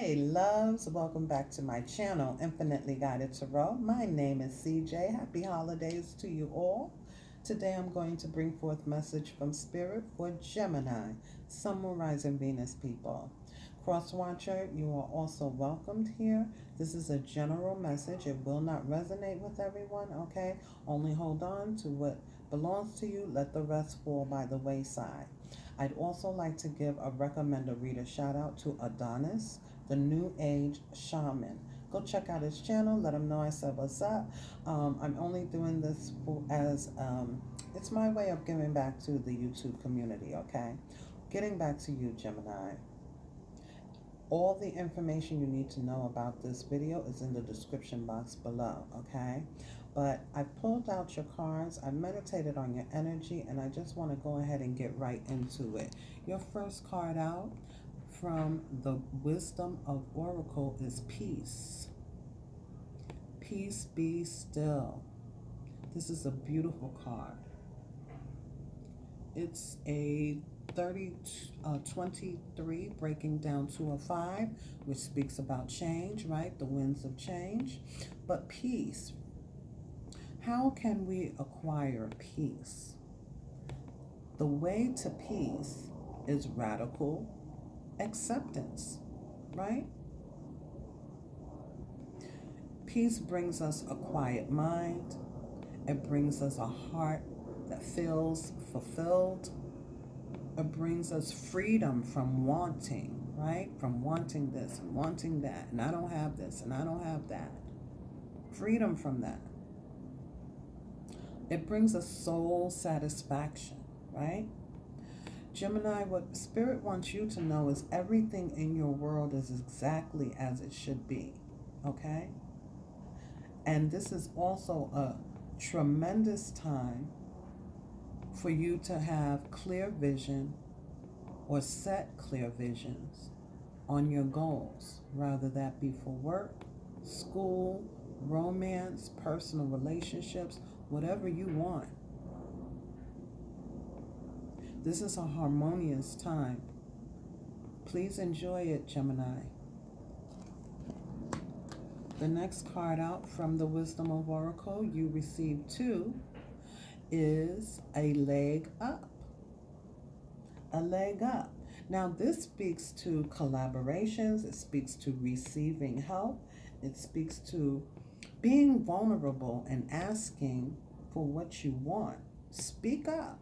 Hey loves, welcome back to my channel, Infinitely Guided Tarot. My name is CJ. Happy holidays to you all. Today I'm going to bring forth message from Spirit for Gemini, Sun, Moon, Rising, Venus people. Cross Watcher, you are also welcomed here. This is a general message. It will not resonate with everyone, okay? Only hold on to what belongs to you. Let the rest fall by the wayside. I'd also like to give a recommend a reader shout out to Adonis, the New Age Shaman. Go check out his channel. Let him know I said what's up. I'm only doing this as it's my way of giving back to the YouTube community, okay? Getting back to you, Gemini. All the information you need to know about this video is in the description box below, okay? But I pulled out your cards, I meditated on your energy, and I just want to go ahead and get right into it. Your first card out from the Wisdom of Oracle is Peace. Peace, be still. This is a beautiful card. It's a 23 breaking down to a 5, which speaks about change, right? The winds of change. But peace. How can we acquire peace? The way to peace is radical acceptance, right? Peace brings us a quiet mind. It brings us a heart that feels fulfilled. It brings us freedom from wanting, right? From wanting this and wanting that, and I don't have this and I don't have that. Freedom from that. It brings us soul satisfaction, right? Gemini, what Spirit wants you to know is everything in your world is exactly as it should be, okay? And this is also a tremendous time for you to have clear vision or set clear visions on your goals, rather that be for work, school, romance, personal relationships, whatever you want. This is a harmonious time. Please enjoy it, Gemini. The next card out from the Wisdom of Oracle, you received 2, is a leg up. A leg up. Now this speaks to collaborations. It speaks to receiving help. It speaks to being vulnerable and asking for what you want. Speak up.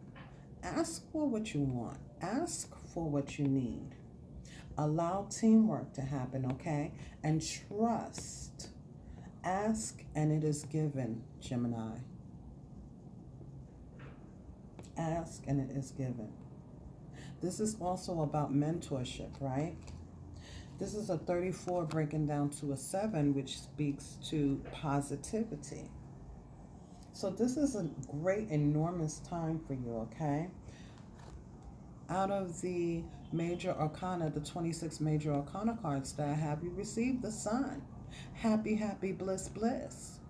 Ask for what you want. Ask for what you need. Allow teamwork to happen, okay? And trust. Ask and it is given, Gemini. Ask and it is given. This is also about mentorship, right? This is a 34 breaking down to a 7, which speaks to positivity. So this is a great, enormous time for you, okay? Out of the major arcana, the 26 major arcana cards that I have, you received the Sun. Happy, happy, bliss, bliss.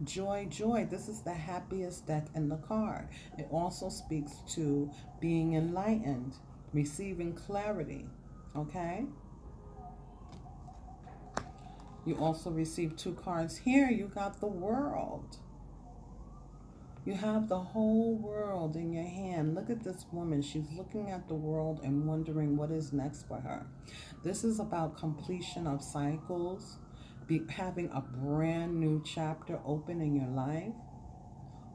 Joy, joy. This is the happiest deck in the card. It also speaks to being enlightened, receiving clarity, okay? You also received 2 cards here. You got the World. You have the whole world in your hand. Look at this woman. She's looking at the world and wondering what is next for her. This is about completion of cycles, having a brand new chapter open in your life,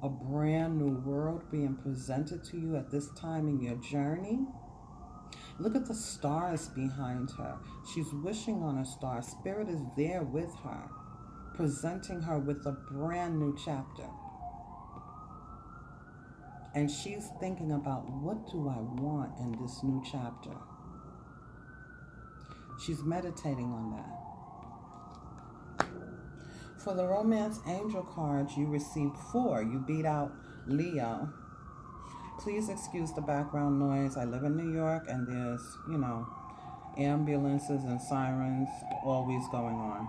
a brand new world being presented to you at this time in your journey. Look at the stars behind her. She's wishing on a star. Spirit is there with her, presenting her with a brand new chapter. And she's thinking about, what do I want in this new chapter? She's meditating on that. For the Romance Angel cards, you received 4. You beat out Leo. Please excuse the background noise. I live in New York and there's, ambulances and sirens always going on.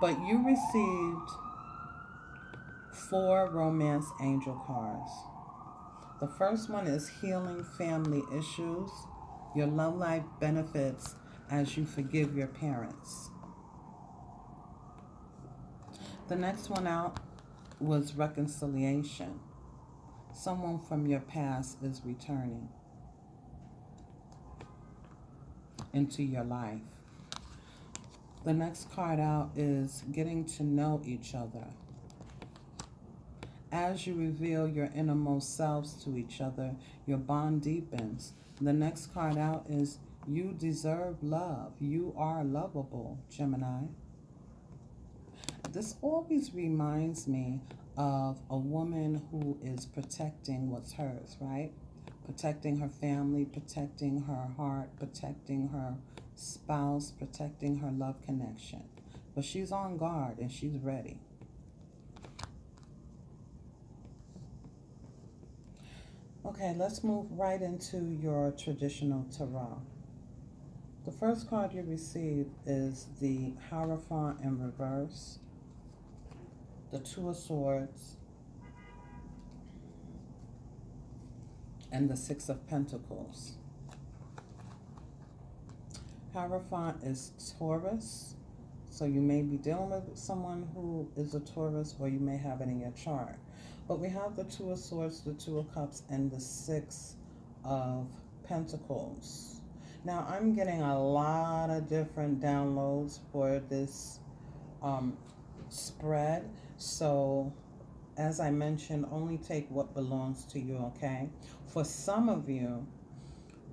But you received 4 Romance Angel cards. The first one is healing family issues. Your love life benefits as you forgive your parents. The next one out was reconciliation. Someone from your past is returning into your life. The next card out is getting to know each other. As you reveal your innermost selves to each other, your bond deepens. The next card out is you deserve love. You are lovable, Gemini. This always reminds me of a woman who is protecting what's hers, right? Protecting her family, protecting her heart, protecting her spouse, protecting her love connection. But she's on guard and she's ready. Okay, let's move right into your traditional tarot. The first card you receive is the Hierophant in reverse, the Two of Swords, and the Six of Pentacles. Hierophant is Taurus, so you may be dealing with someone who is a Taurus, or you may have it in your chart. But we have the Two of Swords, the Two of Cups, and the Six of Pentacles. Now, I'm getting a lot of different downloads for this spread. So, as I mentioned, only take what belongs to you, okay? For some of you,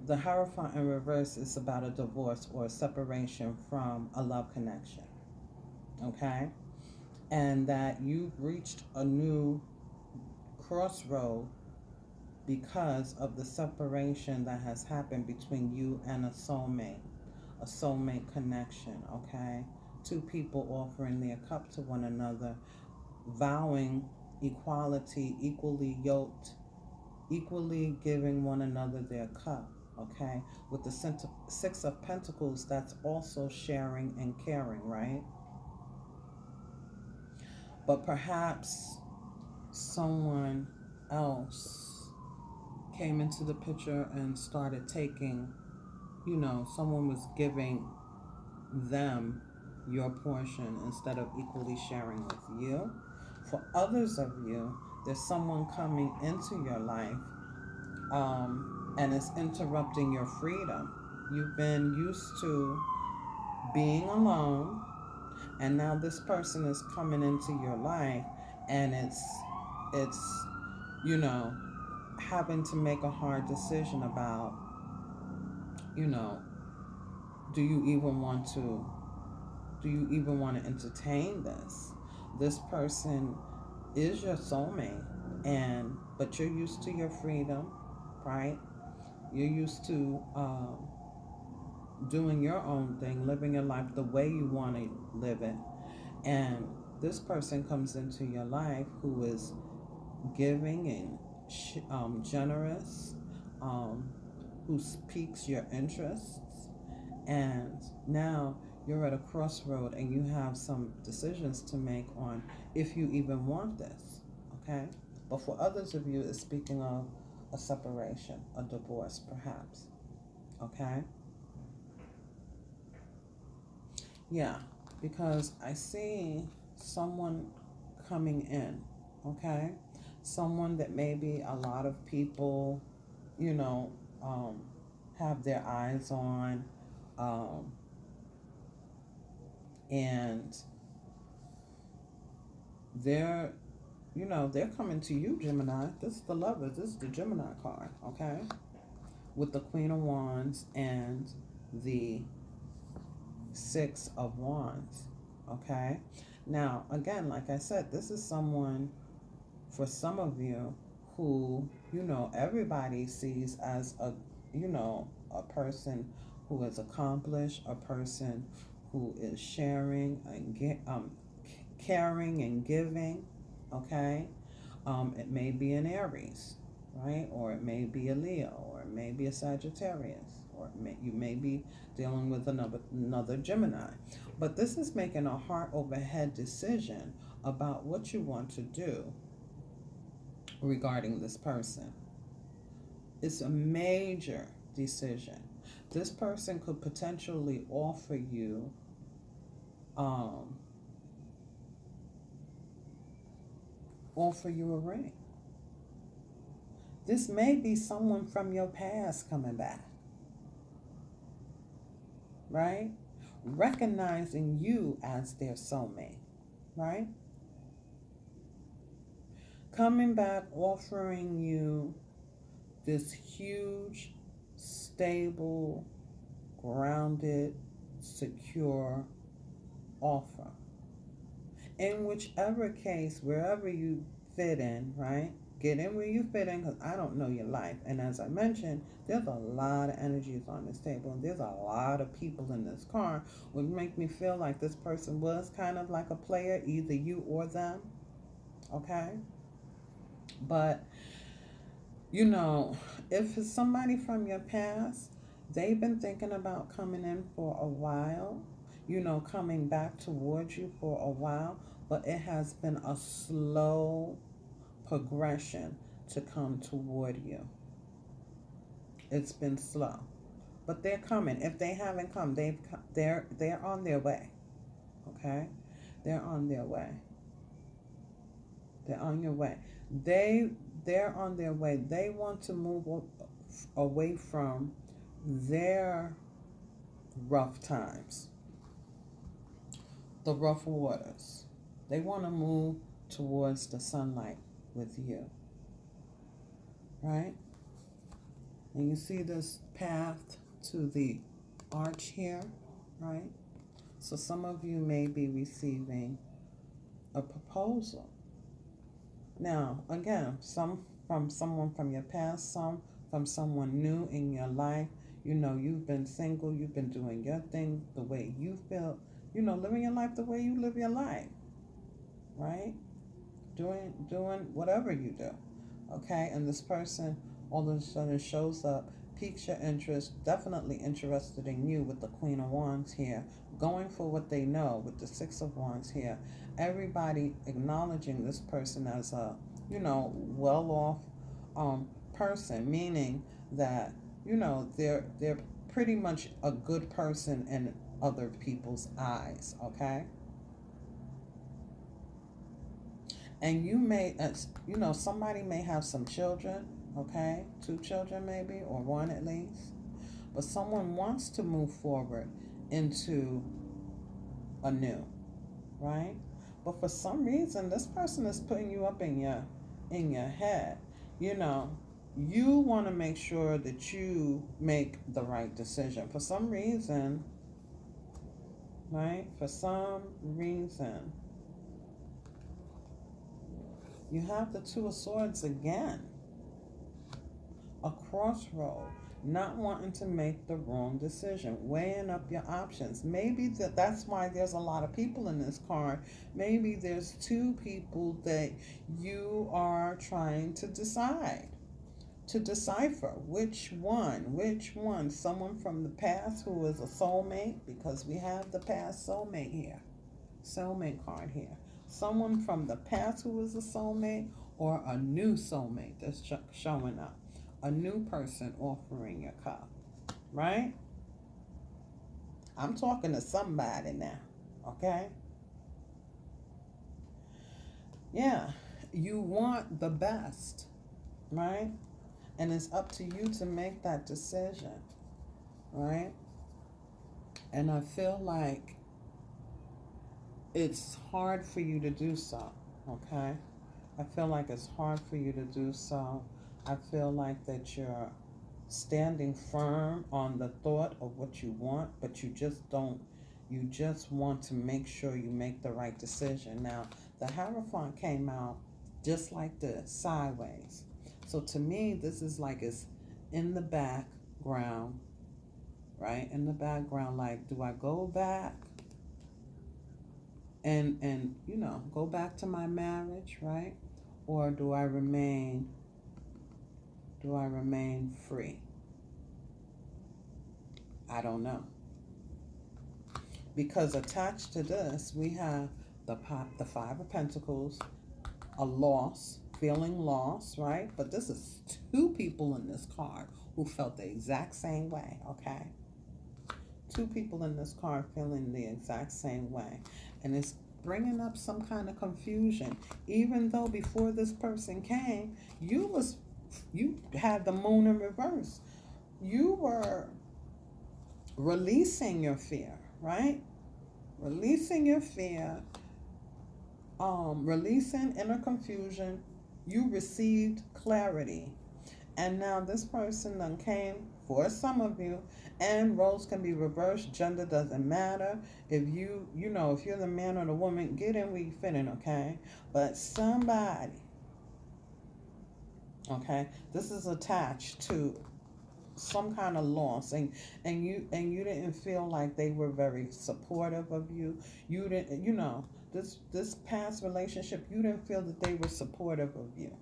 the Hierophant in reverse is about a divorce or a separation from a love connection, okay? And that you've reached a new crossroad because of the separation that has happened between you and a soulmate connection, okay? Two people offering their cup to one another, vowing equality, equally yoked, equally giving one another their cup, okay? With the Six of Pentacles, that's also sharing and caring, right? But perhaps someone else came into the picture and started taking, someone was giving them your portion instead of equally sharing with you. For others of you, there's someone coming into your life and it's interrupting your freedom. You've been used to being alone, and now this person is coming into your life, and it's having to make a hard decision about, do you even want to entertain this? This person is your soulmate, but you're used to your freedom, right? You're used to doing your own thing, living your life the way you want to live it. And this person comes into your life who is giving and generous, who piques your interests. And now you're at a crossroad and you have some decisions to make on if you even want this, okay? But for others of you, it's speaking of a separation, a divorce perhaps, okay? Yeah, because I see someone coming in, okay? Someone that maybe a lot of people, have their eyes on, and they're coming to you, Gemini. This is the Lovers. This is the Gemini card, okay? With the Queen of Wands and the Six of Wands, okay? Now, again, like I said, this is someone, for some of you, who, everybody sees as a person who is accomplished, a person who is sharing and caring and giving, okay? It may be an Aries, right? Or it may be a Leo, or it may be a Sagittarius, or you may be dealing with another Gemini. But this is making a heart over head decision about what you want to do regarding this person. It's a major decision. This person could potentially um, offer you a ring. This may be someone from your past coming back, right? Recognizing you as their soulmate, right? Coming back, offering you this huge, stable, grounded, secure offer. In whichever case, wherever you fit in, right? Get in where you fit in, because I don't know your life. And as I mentioned, there's a lot of energies on this table, and there's a lot of people in this card, which make me feel like this person was kind of like a player, either you or them, okay? But, you know, if it's somebody from your past, they've been thinking about coming in for a while, you know, coming back towards you for a while, but it has been a slow progression to come toward you. It's been slow, but they're coming. If they haven't come, they're on their way. Okay, they're on their way. They're on your way. They're on their way. They want to move away from their rough times, the rough waters. They want to move towards the sunlight with you, right? And you see this path to the arch here, right? So some of you may be receiving a proposal. Now, again, some from someone from your past, some from someone new in your life. You know, you've been single, you've been doing your thing the way you feel, you know, living your life the way you live your life, right? Doing whatever you do, okay? And this person all of a sudden shows up, piques your interest, definitely interested in you with the Queen of Wands here, going for what they know with the Six of Wands here. Everybody acknowledging this person as a, you know, well-off person, meaning that, you know, they're pretty much a good person in other people's eyes, okay? And you may, you know, somebody may have some children, okay? 2 children maybe, or 1 at least. But someone wants to move forward into a new, right? But for some reason, this person is putting you up in your head. You know, you want to make sure that you make the right decision. For some reason, right? For some reason, you have the Two of Swords again. A crossroad, not wanting to make the wrong decision, weighing up your options. Maybe that's why there's a lot of people in this card. Maybe there's 2 people that you are trying to decipher which one. Someone from the past who is a soulmate, because we have the past soulmate here, soulmate card here. Someone from the past who is a soulmate, or a new soulmate that's showing up. A new person offering your cup, right? I'm talking to somebody now, okay? Yeah, you want the best, right? And it's up to you to make that decision, right? And I feel like it's hard for you to do so, okay? I feel like it's hard for you to do so. I feel like that you're standing firm on the thought of what you want, but you just want to make sure you make the right decision. Now, the Hierophant came out just like this, sideways. So to me, this is like it's in the background, right? In the background, like, do I go back and you know, go back to my marriage, right? Or do I remain free? I don't know. Because attached to this, we have the 5 of Pentacles, a loss, feeling loss, right? But this is 2 people in this card who felt the exact same way, okay? two people in this car feeling the exact same way. And it's bringing up some kind of confusion. Even though before this person came, you had the moon in reverse. You were releasing your fear, right? Releasing your fear, releasing inner confusion. You received clarity. And now this person then came for some of you, and roles can be reversed. Gender doesn't matter. If if you're the man or the woman, get in where you fit in, okay? But somebody, okay, this is attached to some kind of loss, and you didn't feel like they were very supportive of you. You didn't, this past relationship, you didn't feel that they were supportive of you.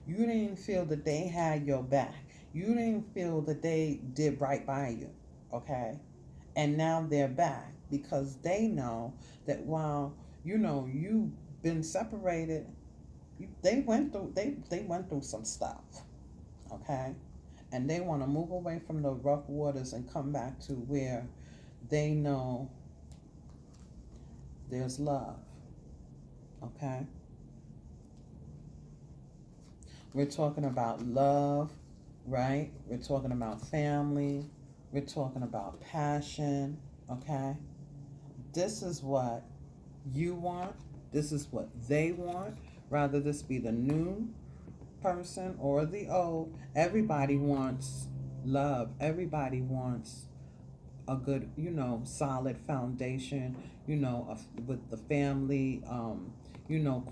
You didn't feel that they had your back. You didn't feel that they did right by you, okay? And now they're back because they know that while you've been separated, they went through some stuff, okay? And they want to move away from the rough waters and come back to where they know there's love, okay? We're talking about love, right? We're talking about family. We're talking about passion, okay? This is what you want. This is what they want. Rather this be the new person or the old. Everybody wants love. Everybody wants a good, solid foundation, with the family,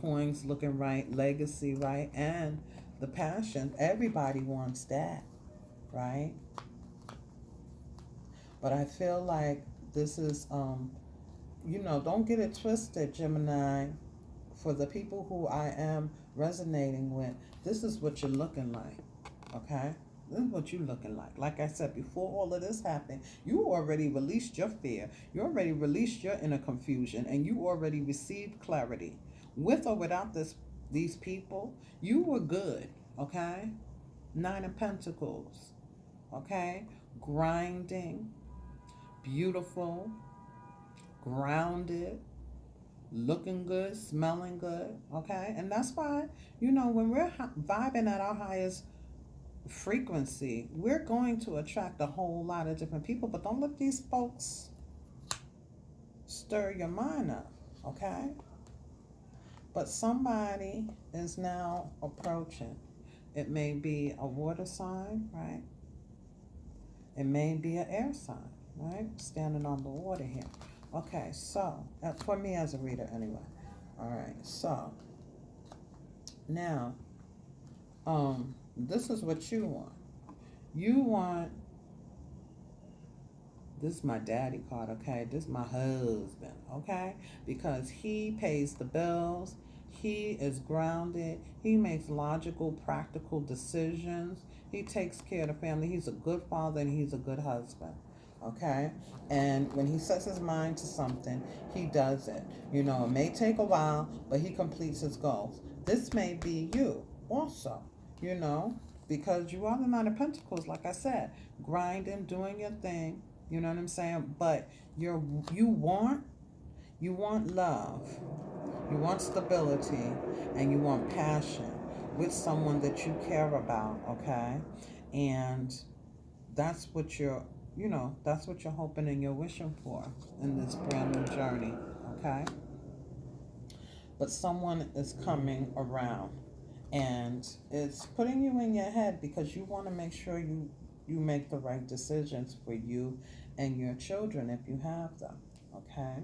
coins looking right, legacy right, and the passion. Everybody wants that, right? But I feel like this is, don't get it twisted, Gemini. For the people who I am resonating with, this is what you're looking like, okay? This is what you're looking like. Like I said, before all of this happened, you already released your fear. You already released your inner confusion, and you already received clarity. With or without these people, you were good, okay? Nine of Pentacles, okay? Grinding, beautiful, grounded, looking good, smelling good, okay? And that's why, when we're vibing at our highest frequency, we're going to attract a whole lot of different people. But don't let these folks stir your mind up, okay? But somebody is now approaching. It may be a water sign, right? It may be an air sign, right? Standing on the water here. Okay, so, for me as a reader anyway. All right, so, now, this is what you want. You want, this is my daddy card, okay? This is my husband, okay? Because he pays the bills. He is grounded. He makes logical, practical decisions. He takes care of the family. He's a good father and he's a good husband, okay? And when he sets his mind to something, he does it. It may take a while, but he completes his goals. This may be you also, because you are the Nine of Pentacles, like I said, grinding, doing your thing, you know what I'm saying? But you want love, you want stability, and you want passion with someone that you care about, okay? And that's what you're hoping and you're wishing for in this brand new journey, okay? But someone is coming around, and it's putting you in your head because you want to make sure you make the right decisions for you and your children if you have them, okay?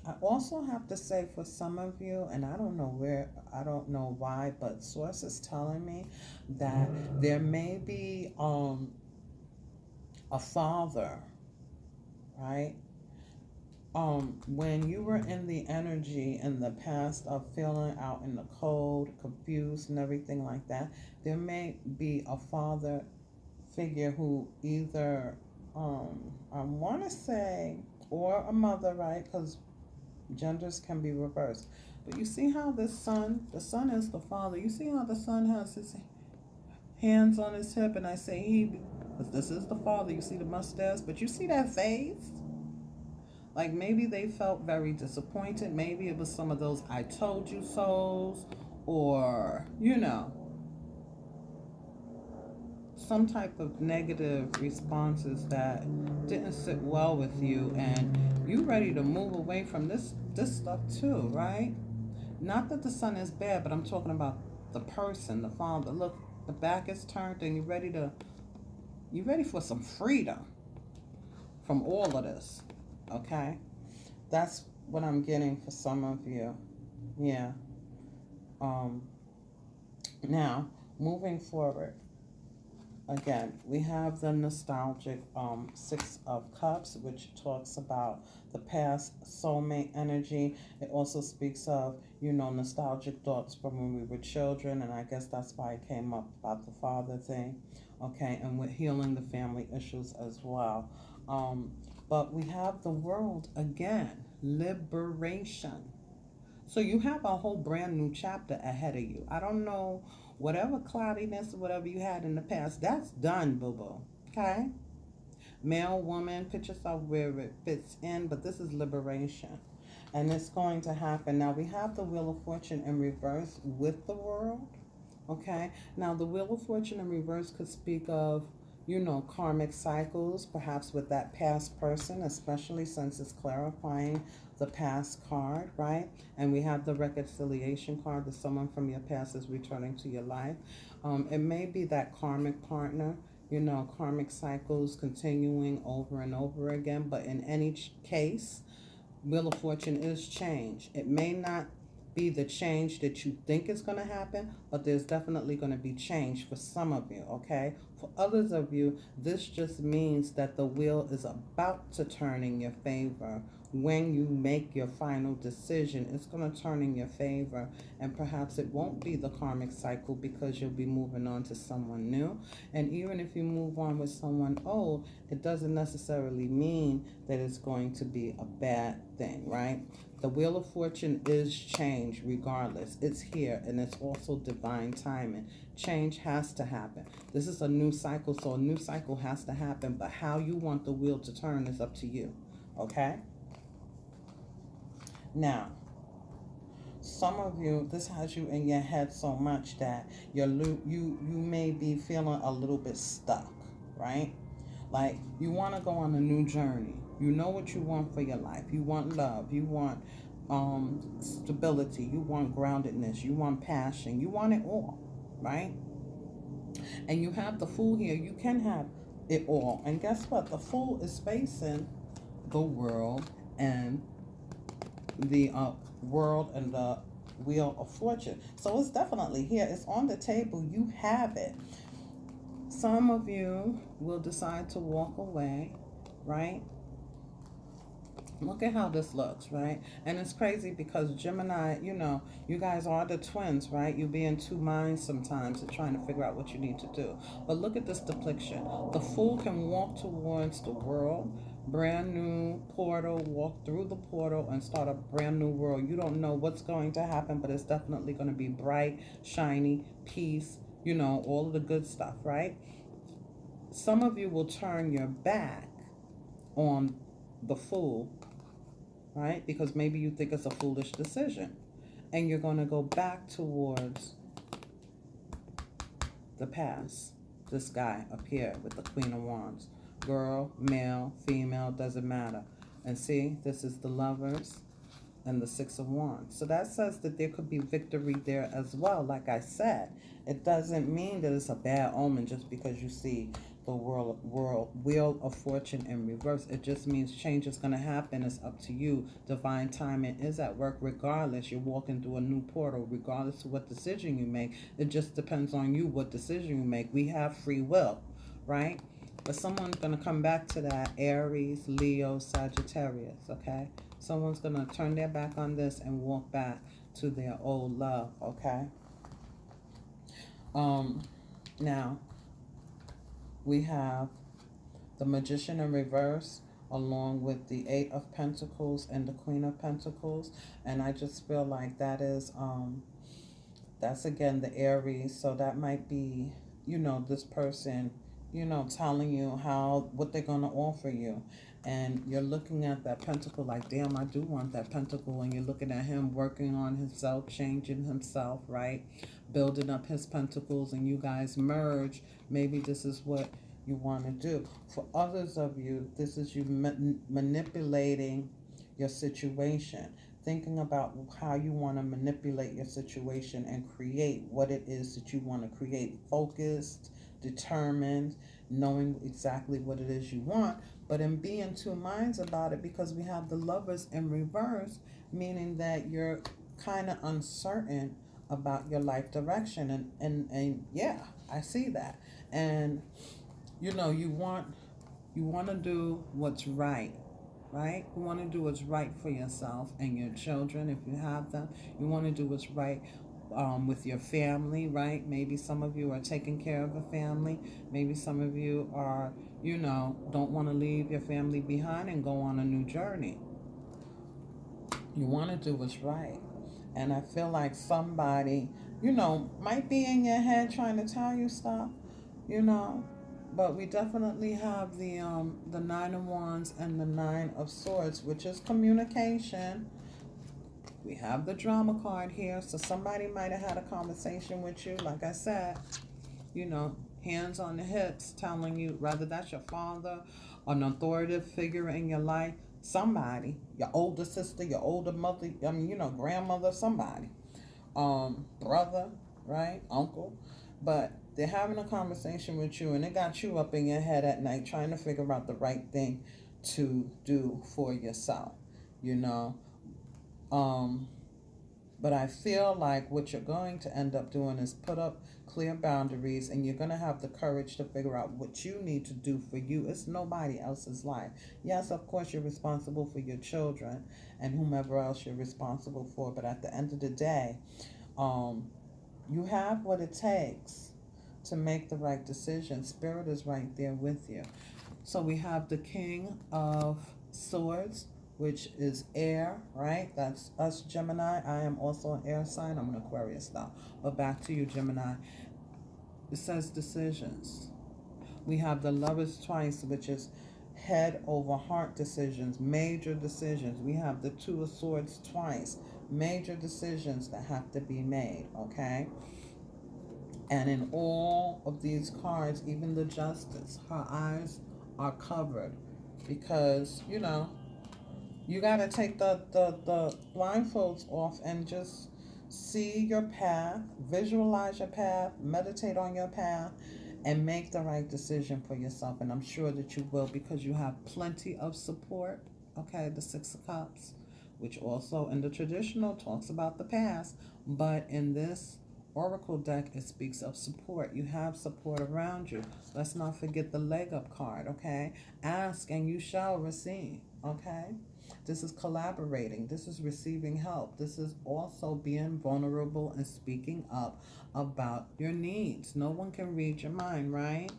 I also have to say for some of you, and I don't know why, but source is telling me that there may be a father, right? When you were in the energy in the past of feeling out in the cold, confused, and everything like that, there may be a father figure who either, I want to say, or a mother, right? Because genders can be reversed. But you see how the son is the father. You see how the son has his hands on his hip, and I say because this is the father. You see the mustache, but you see that face? Like maybe they felt very disappointed. Maybe it was some of those I told you so's, or, some type of negative responses that didn't sit well with you, and you ready to move away from this stuff too, right? Not that the son is bad, but I'm talking about the person, the father. Look, the back is turned, and you ready for some freedom from all of this. Okay? That's what I'm getting for some of you. Yeah. Um Now, moving forward, again, we have the nostalgic Six of Cups, which talks about the past soulmate energy. It also speaks of, nostalgic thoughts from when we were children, and I guess that's why it came up about the father thing. Okay, and with healing the family issues as well. Um, but we have the world again, liberation. So you have a whole brand new chapter ahead of you. I don't know, whatever cloudiness or whatever you had in the past, that's done, boo boo. Okay? Male, woman, put yourself where it fits in, but this is liberation. And it's going to happen. Now we have the Wheel of Fortune in reverse with the world. Okay? Now the Wheel of Fortune in reverse could speak of, karmic cycles, perhaps with that past person, especially since it's clarifying the past card, right? And we have the reconciliation card, that someone from your past is returning to your life. It may be that karmic partner, karmic cycles continuing over and over again, but in any case, Wheel of Fortune is change. It may not be the change that you think is going to happen, but there's definitely going to be change for some of you, okay? For others of you, this just means that the wheel is about to turn in your favor. When you make your final decision, it's going to turn in your favor, and perhaps it won't be the karmic cycle because you'll be moving on to someone new. And even if you move on with someone old, it doesn't necessarily mean that it's going to be a bad thing, right? The Wheel of Fortune is change regardless. It's here, and it's also divine timing. Change has to happen. This is a new cycle, so a new cycle has to happen, but how you want the wheel to turn is up to you, okay? Now, some of you, this has you in your head so much that you may be feeling a little bit stuck, right? Like you want to go on a new journey. You know what you want for your life. You want love. You want stability. You want groundedness. You want passion. You want it all, right? And you have the Fool here. You can have it all. And guess what? The Fool is facing the world and the world and the Wheel of Fortune. So it's definitely here. It's on the table. You have it. Some of you will decide to walk away, right? Look at how this looks, right? And it's crazy because Gemini, you guys are the twins, right? You be in two minds sometimes and trying to figure out what you need to do. But look at this depiction. The Fool can walk towards the world, brand new portal, walk through the portal and start a brand new world. You don't know what's going to happen, but it's definitely going to be bright, shiny, peace, all of the good stuff, right? Some of you will turn your back on the Fool, right? Because maybe you think it's a foolish decision. And you're going to go back towards the past. This guy up here with the Queen of Wands. Girl, male, female, doesn't matter. And see, this is the Lovers and the Six of Wands. So that says that there could be victory there as well. Like I said, it doesn't mean that it's a bad omen just because you see the Wheel of Fortune in reverse. It just means change is going to happen. It's up to you. Divine timing is at work regardless. You're walking through a new portal regardless of what decision you make. It just depends on you what decision you make. We have free will, right? But someone's going to come back to that Aries, Leo, Sagittarius, okay? Someone's going to turn their back on this and walk back to their old love, okay? Now, we have the Magician in reverse along with the Eight of Pentacles and the Queen of Pentacles. And I just feel like that is, that's again the Aries. So that might be, this person telling you what they're going to offer you. And you're looking at that pentacle like, damn, I do want that pentacle. And you're looking at him working on himself, changing himself, right? Building up his pentacles, and you guys merge. Maybe this is what you want to do. For others of you, this is you manipulating your situation, thinking about how you want to manipulate your situation and create what it is that you want to create. Focused, determined, knowing exactly what it is you want, but in being two minds about it, because we have the Lovers in reverse, meaning that you're kind of uncertain about your life direction. And yeah, I see that. And you want to do what's right, right? You want to do what's right for yourself and your children, if you have them. You want to do what's right with your family, right? Maybe some of you are taking care of a family. Maybe some of you are, don't want to leave your family behind and go on a new journey. You want to do what's right. And I feel like somebody, might be in your head trying to tell you stuff, you know. But we definitely have the Nine of Wands and the Nine of Swords, which is communication. We have the drama card here, so somebody might have had a conversation with you, like I said, hands on the hips, telling you, whether that's your father, an authoritative figure in your life, somebody, your older sister, your older mother, grandmother, somebody, brother, right, uncle, but they're having a conversation with you, and it got you up in your head at night trying to figure out the right thing to do for yourself, you know. But I feel like what you're going to end up doing is put up clear boundaries, and you're going to have the courage to figure out what you need to do for you. It's nobody else's life. Yes, of course, you're responsible for your children and whomever else you're responsible for, but at the end of the day, you have what it takes to make the right decision. Spirit is right there with you. So we have the King of Swords, which is air, right? That's us, Gemini. I am also an air sign. I'm an Aquarius now. But back to you, Gemini. It says decisions. We have the Lovers twice, which is head over heart decisions, major decisions. We have the Two of Swords twice, major decisions that have to be made, okay? And in all of these cards, even the Justice, her eyes are covered because, you got to take the blindfolds off and just see your path, visualize your path, meditate on your path, and make the right decision for yourself. And I'm sure that you will, because you have plenty of support. Okay, the Six of Cups, which also in the traditional talks about the past, but in this Oracle deck, it speaks of support. You have support around you. Let's not forget the leg up card, okay? Ask and you shall receive, okay? This is collaborating. This is receiving help. This is also being vulnerable and speaking up about your needs. No one can read your mind, right?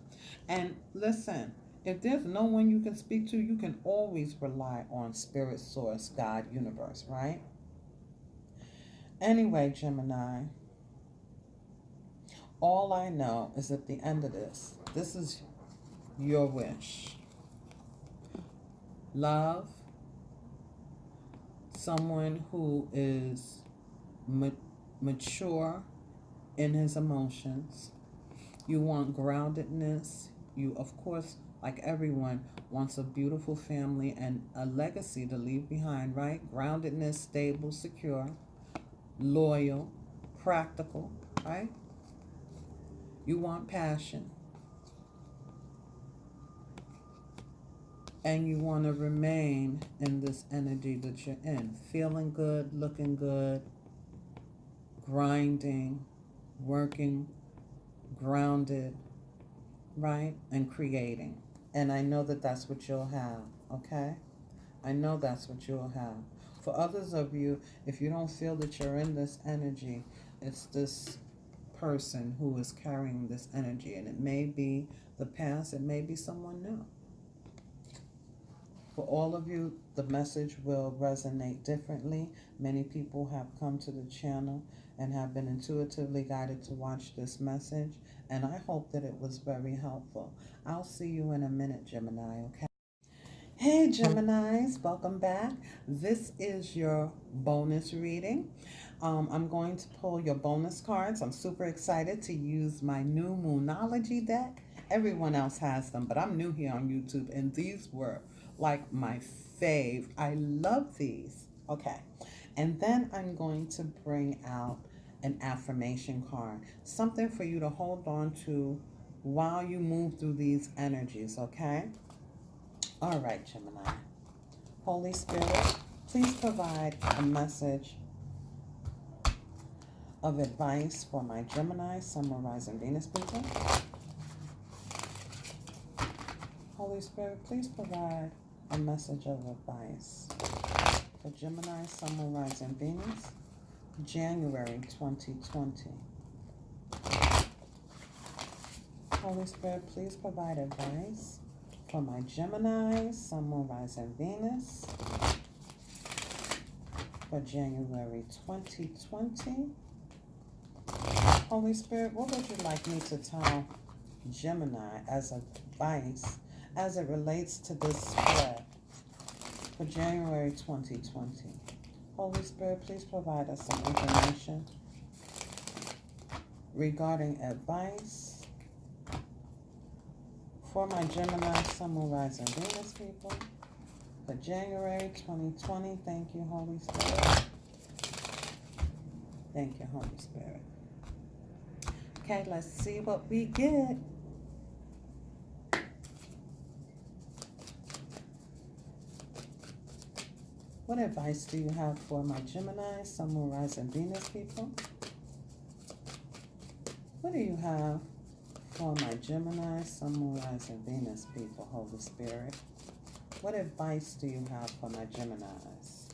And listen, if there's no one you can speak to, you can always rely on Spirit, Source, God, Universe, right? Anyway, Gemini, all I know is at the end of this is your wish. Love someone who is mature in his emotions. You want groundedness. You, of course, like everyone, wants a beautiful family and a legacy to leave behind, right? Groundedness, stable, secure, loyal, practical, right? You want passion. And you want to remain in this energy that you're in. Feeling good, looking good, grinding, working, grounded, right? And creating. And I know that that's what you'll have, okay? I know that's what you'll have. For others of you, if you don't feel that you're in this energy, it's this person who is carrying this energy. And it may be the past, it may be someone new. For all of you, the message will resonate differently. Many people have come to the channel and have been intuitively guided to watch this message, and I hope that it was very helpful. I'll see you in a minute, Gemini, okay? Hey, Geminis, welcome back. This is your bonus reading. I'm going to pull your bonus cards. I'm super excited to use my new Moonology deck. Everyone else has them, but I'm new here on YouTube, and these were like my fave. I love these. Okay. And then I'm going to bring out an affirmation card, something for you to hold on to while you move through these energies, okay? All right, Gemini. Holy Spirit, please provide a message of advice for my Gemini, Sun, Moon, Rising, Venus people. Holy Spirit, please provide a message of advice for Gemini, Sun, Moon, Rising, Venus, January 2020. Holy Spirit, please provide advice for my Gemini, Sun, Moon, Rising, Venus for January 2020. Holy Spirit, what would you like me to tell Gemini as advice as it relates to this spread for January 2020? Holy Spirit, please provide us some information regarding advice for my Gemini, Sun, Moon, Rising, Venus people for January 2020. Thank you, Holy Spirit. Thank you, Holy Spirit. Okay, let's see what we get. What advice do you have for my Gemini, Sun, Moon, Rising, Venus people? What do you have for my Gemini, Sun, Moon, Rising, Venus people, Holy Spirit? What advice do you have for my Geminis?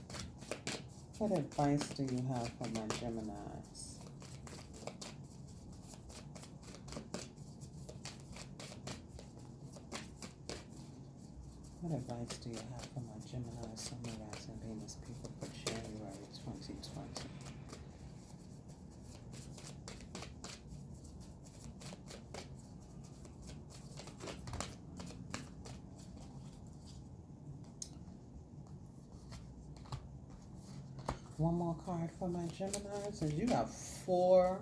What advice do you have for my Geminis? What advice do you have for my Gemini, Sun, Moon, Rising, Venus people for January 2020? One more card for my Geminis, and you got 4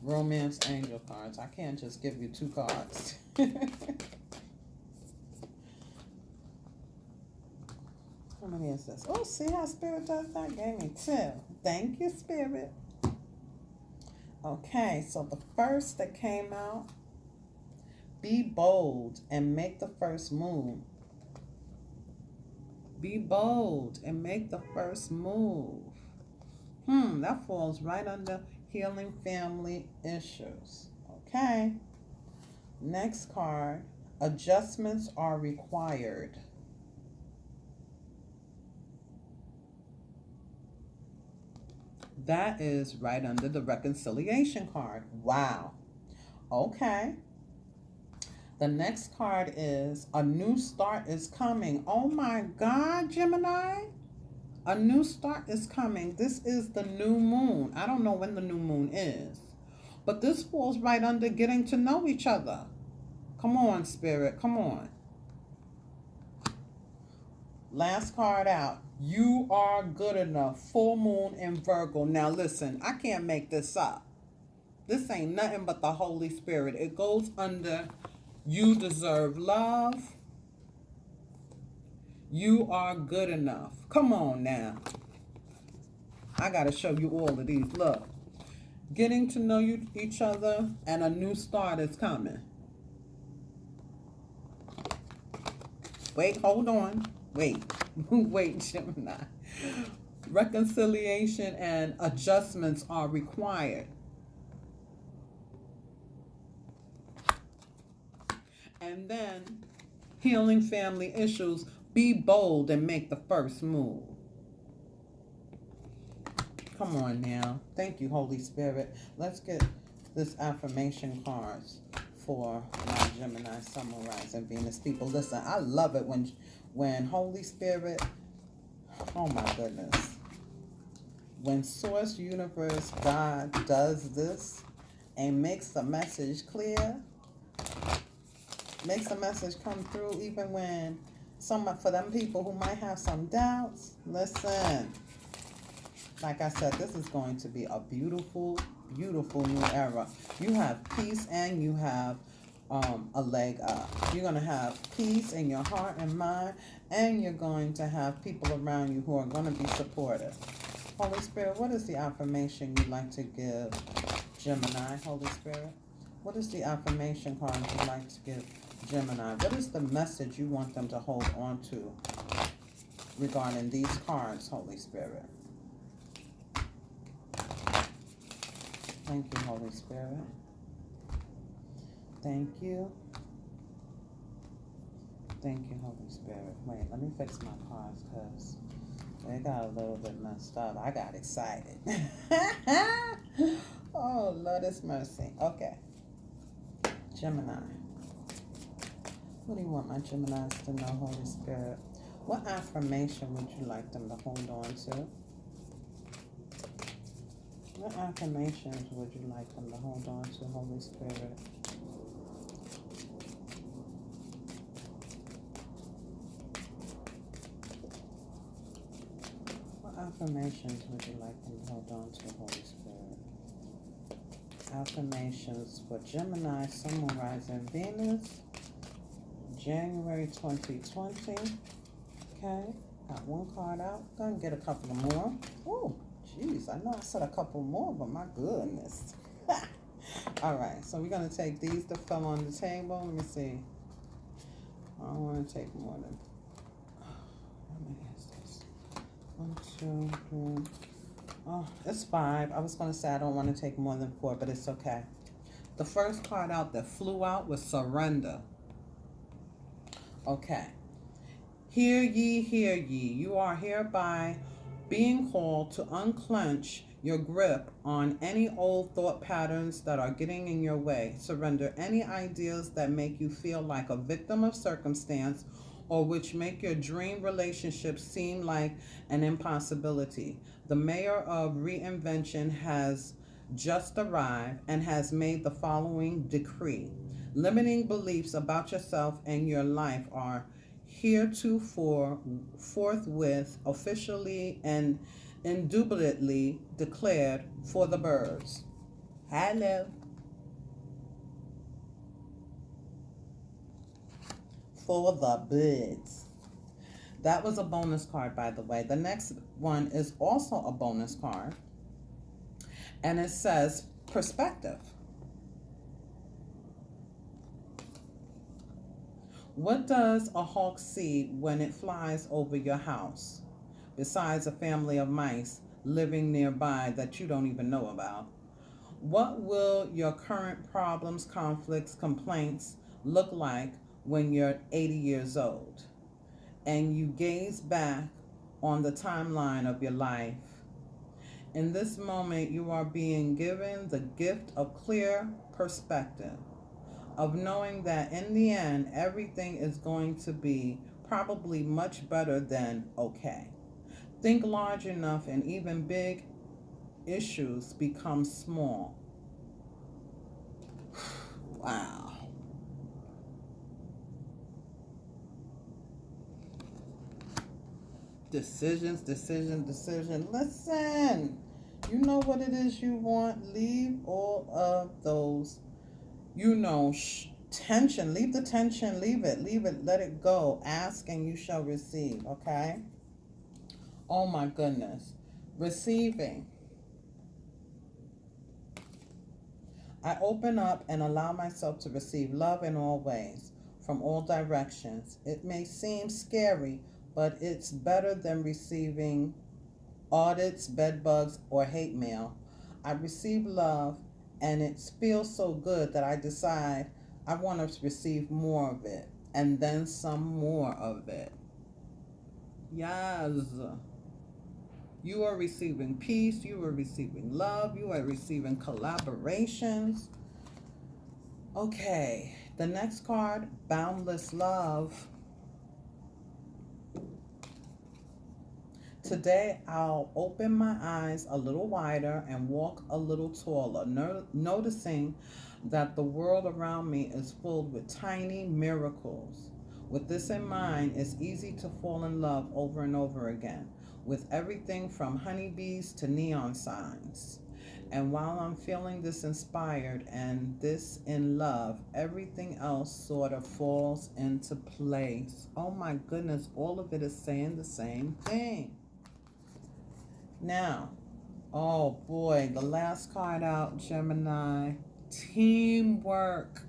romance angel cards. I can't just give you 2 cards. How many is this? Oh, see how Spirit does that? Gave me 2. Thank you, Spirit. Okay, so the first that came out, be bold and make the first move. Be bold and make the first move. That falls right under healing family issues. Okay. Next card, adjustments are required. That is right under the reconciliation card. Wow. Okay. The next card is a new start is coming. Oh my God, Gemini. A new start is coming. This is the new moon. I don't know when the new moon is, but this falls right under getting to know each other. Come on, Spirit. Come on. Last card out. You are good enough. Full moon in Virgo. Now listen, I can't make this up. This ain't nothing but the Holy Spirit. It goes under you deserve love. You are good enough. Come on now. I got to show you all of these. Look. Getting to know each other and a new start is coming. Wait, hold on. Wait. Wait, Gemini. Reconciliation and adjustments are required. And then healing family issues. Be bold and make the first move. Come on now. Thank you, Holy Spirit. Let's get this affirmation cards for my Gemini, Sun, Moon, Rising, Venus people. Listen, I love it when Holy Spirit, oh my goodness, When Source, Universe, God does this and makes the message clear, makes the message come through even when for them people who might have some doubts, listen, like I said, this is going to be a beautiful, beautiful new era. You have peace and you have a leg up. You're going to have peace in your heart and mind, and you're going to have people around you who are going to be supportive. Holy Spirit, what is the affirmation you'd like to give Gemini? Holy Spirit, what is the affirmation card you'd like to give Gemini? What is the message you want them to hold on to regarding these cards, Holy Spirit? Thank you, Holy Spirit. Thank you. Thank you, Holy Spirit. Wait, let me fix my cards because they got a little bit messed up. I got excited. Oh, Lord is mercy. Okay. Gemini. What do you want my Geminis to know, Holy Spirit? What affirmation would you like them to hold on to? What affirmations would you like them to hold on to, Holy Spirit? What affirmations would you like them to hold on to, Holy Spirit? Affirmations for Gemini, Sun, Moon, Rising, Venus, January 2020. Okay, got one card out. Gonna get a couple of more. Oh, jeez, I know I said a couple more, but my goodness. All right, so we're gonna take these that fell on the table. Let me see. I don't want to take more than. How many is this? 1, 2, 3. Oh, it's 5. I was gonna say I don't want to take more than 4, but it's okay. The first card out that flew out was surrender. Okay. Hear ye, hear ye. You are hereby being called to unclench your grip on any old thought patterns that are getting in your way. Surrender any ideas that make you feel like a victim of circumstance or which make your dream relationship seem like an impossibility. The mayor of reinvention has just arrived and has made the following decree. Limiting beliefs about yourself and your life are heretofore forthwith officially and indubitably declared for the birds. Hello. For the birds. That was a bonus card, by the way. The next one is also a bonus card. And it says perspective. What does a hawk see when it flies over your house, besides a family of mice living nearby that you don't even know about? What will your current problems, conflicts, complaints look like when you're 80 years old and you gaze back on the timeline of your life? In this moment, you are being given the gift of clear perspective, of knowing that in the end, everything is going to be probably much better than okay. Think large enough and even big issues become small. Wow. Decisions. Listen, you know what it is you want. Leave all of those, tension. Leave the tension. Leave it. Let it go. Ask and you shall receive. Okay? Oh my goodness. Receiving. I open up and allow myself to receive love in all ways, from all directions. It may seem scary, but it's better than receiving audits, bed bugs, or hate mail. I receive love, and it feels so good that I decide I want to receive more of it, and then some more of it. Yes. You are receiving peace. You are receiving love. You are receiving collaborations. Okay, the next card, boundless love. Today, I'll open my eyes a little wider and walk a little taller, noticing that the world around me is filled with tiny miracles. With this in mind, it's easy to fall in love over and over again, with everything from honeybees to neon signs. And while I'm feeling this inspired and this in love, everything else sort of falls into place. Oh my goodness, all of it is saying the same thing. Now, oh boy, the last card out, Gemini, teamwork.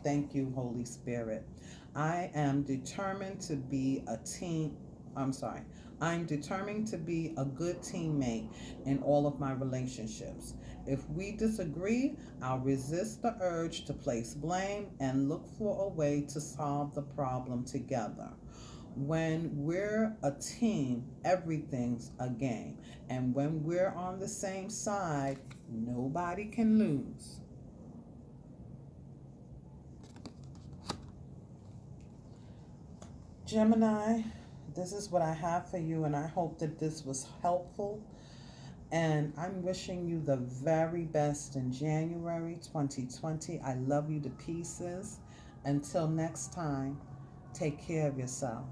Thank you, Holy Spirit. I am determined to be a team. I'm sorry. I'm determined to be a good teammate in all of my relationships. If we disagree, I'll resist the urge to place blame and look for a way to solve the problem together. When we're a team, everything's a game. And when we're on the same side, nobody can lose. Gemini, this is what I have for you, and I hope that this was helpful. And I'm wishing you the very best in January 2020. I love you to pieces. Until next time, take care of yourself.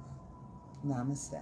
Namaste.